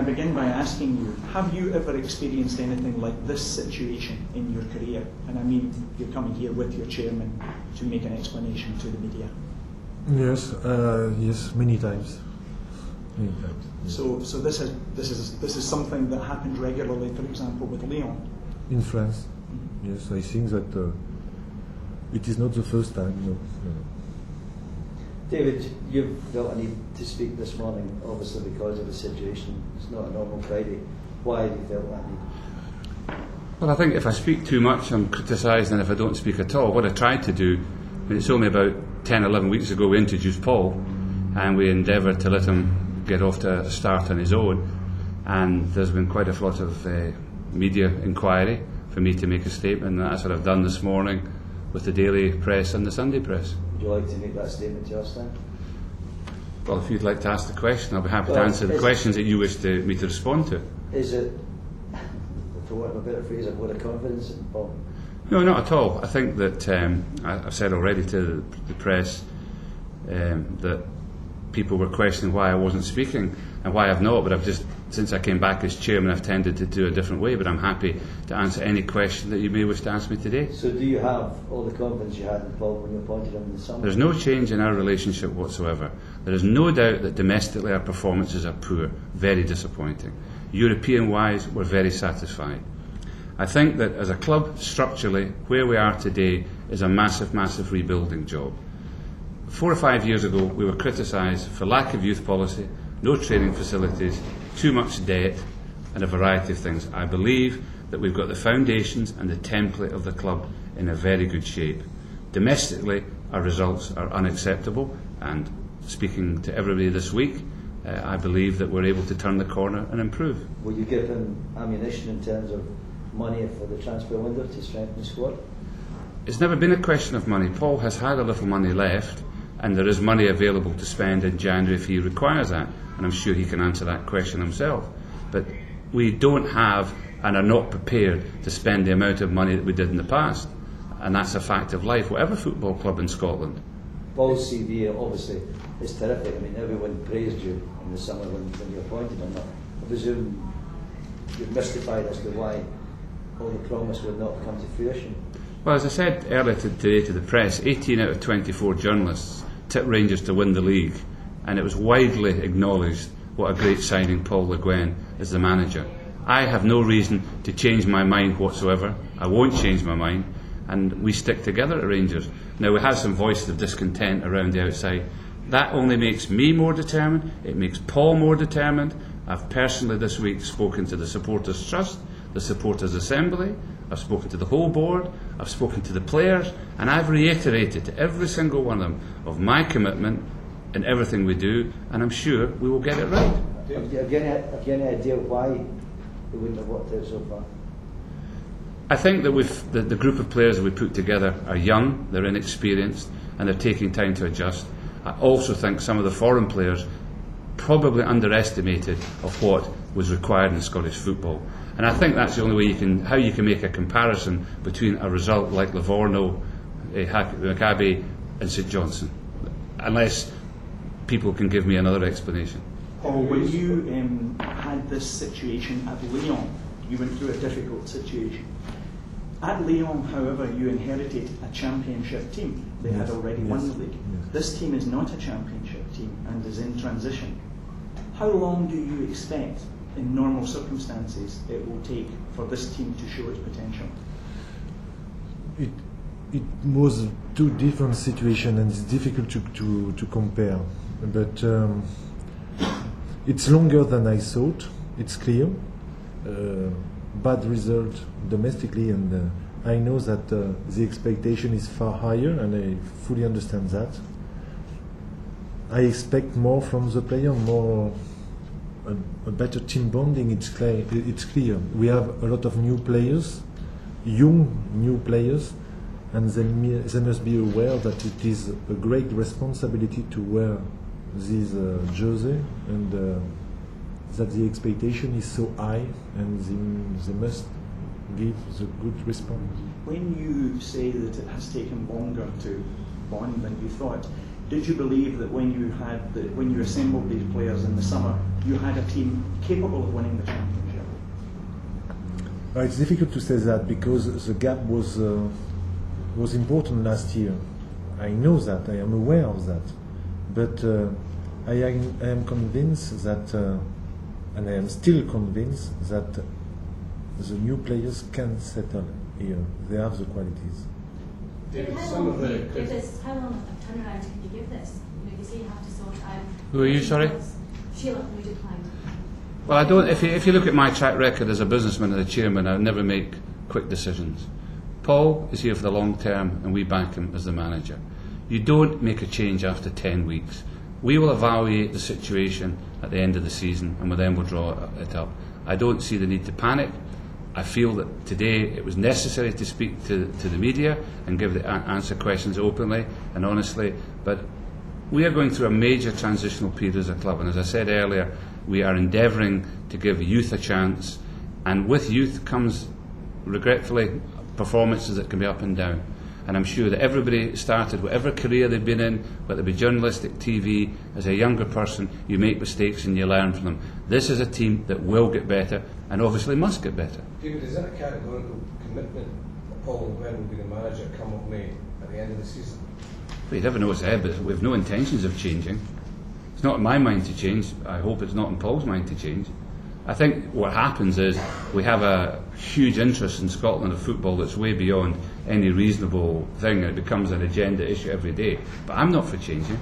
begin by asking you, have you ever experienced anything like this situation in your career? And I mean, you're coming here with your chairman to make an explanation to the media. Yes, yes, many times. Many times. Yes. So this is something that happens regularly, for example, with Lyon. In France, yes, I think that it is not the first time. No. David, you've felt a need to speak this morning, obviously because of the situation. It's not a normal Friday. Why have you felt that need? Well, I think if I speak too much, I'm criticised, and if I don't speak at all, what I tried to do, and it's only about 10, 11 weeks ago we introduced Paul, and we endeavoured to let him get off to a start on his own, and there's been quite a lot of media inquiry for me to make a statement, and that's what I've done this morning with the daily press and the Sunday press. Would you like to make that statement to us then? Well, if you'd like to ask the question, I'll be happy to answer the questions that you wish me to respond to. Is it, for want of a better phrase, a vote of confidence in Paul? No, not at all. I think that I've said already to the press that people were questioning why I wasn't speaking and why I've not, but I've just, since I came back as chairman, I've tended to do a different way, but I'm happy to answer any question that you may wish to ask me today. So do you have all the confidence you had in Paul when you appointed him in the summer? There's no change in our relationship whatsoever. There is no doubt that domestically our performances are poor, very disappointing. European-wise, we're very satisfied. I think that as a club, structurally, where we are today is a massive, massive rebuilding job. 4 or 5 years ago, we were criticised for lack of youth policy, no training facilities, too much debt, and a variety of things. I believe that we've got the foundations and the template of the club in a very good shape. Domestically, our results are unacceptable, and speaking to everybody this week, I believe that we're able to turn the corner and improve. Will you give him ammunition in terms of money for the transfer window to strengthen the squad? It's never been a question of money. Paul has had a little money left, and there is money available to spend in January if he requires that, and I'm sure he can answer that question himself. But we don't have and are not prepared to spend the amount of money that we did in the past, and that's a fact of life, whatever football club in Scotland. Paul's CV obviously is terrific. I mean, everyone praised you in the summer when you appointed him. I presume you're mystified as to why all the promise would not come to fruition. Well, as I said earlier today to the press, 18 out of 24 journalists tipped Rangers to win the league, and it was widely acknowledged what a great signing Paul Le Guen as the manager. I have no reason to change my mind whatsoever. I won't change my mind, and we stick together at Rangers. Now, we have some voices of discontent around the outside. That only makes me more determined. It makes Paul more determined. I've personally this week spoken to the Supporters Trust, the Supporters Assembly, I've spoken to the whole board, I've spoken to the players, and I've reiterated to every single one of them of my commitment in everything we do, and I'm sure we will get it right. Have you any idea why they wouldn't have worked out so far? I think that the group of players that we put together are young, they're inexperienced, and they're taking time to adjust. I also think some of the foreign players probably underestimated of what was required in Scottish football. And I think that's the only way how you can make a comparison between a result like Livorno, Maccabi and St Johnstone, unless people can give me another explanation. Paul, when you had this situation at Lyon, you went through a difficult situation. At Lyon, however, you inherited a championship team. They had already won the league. Yes. This team is not a championship team and is in transition. How long do you expect, in normal circumstances, it will take for this team to show its potential? It was two different situations, and it's difficult to compare. But it's longer than I thought. It's clear. Bad result domestically, and I know that the expectation is far higher, and I fully understand that. I expect more from the player, a better team bonding. It's clear. We have a lot of new players, young new players, and they must be aware that it is a great responsibility to wear this jersey, and that the expectation is so high, and they must give the good response. When you say that it has taken longer to bond than you thought, did you believe that when you assembled these players in the summer, you had a team capable of winning the championship? It's difficult to say that because the gap was important last year. I know that, I am aware of that, but I am convinced that, and I am still convinced that the new players can settle here. They have the qualities. David, some of the how long of turnaround can you give this? You know, you say you have to sort out. Who are you, sorry? Sheila, who declined. Well, I don't. If you look at my track record as a businessman and a chairman, I never make quick decisions. Paul is here for the long term, and we back him as the manager. You don't make a change after 10 weeks. We will evaluate the situation at the end of the season, and then we'll draw it up. I don't see the need to panic. I feel that today it was necessary to speak to the media and answer questions openly and honestly, but we are going through a major transitional period as a club, and as I said earlier, we are endeavouring to give youth a chance, and with youth comes, regretfully, performances that can be up and down. And I'm sure that everybody started, whatever career they've been in, whether it be journalistic, TV, as a younger person, you make mistakes and you learn from them. This is a team that will get better and obviously must get better. David, is that a categorical commitment that Paul and Gwen will be the manager come up May at the end of the season? Well, you never know what's ahead, but we have no intentions of changing. It's not in my mind to change. I hope it's not in Paul's mind to change. I think what happens is we have a huge interest in Scotland of football that's way beyond any reasonable thing, and it becomes an agenda issue every day. But I'm not for changing.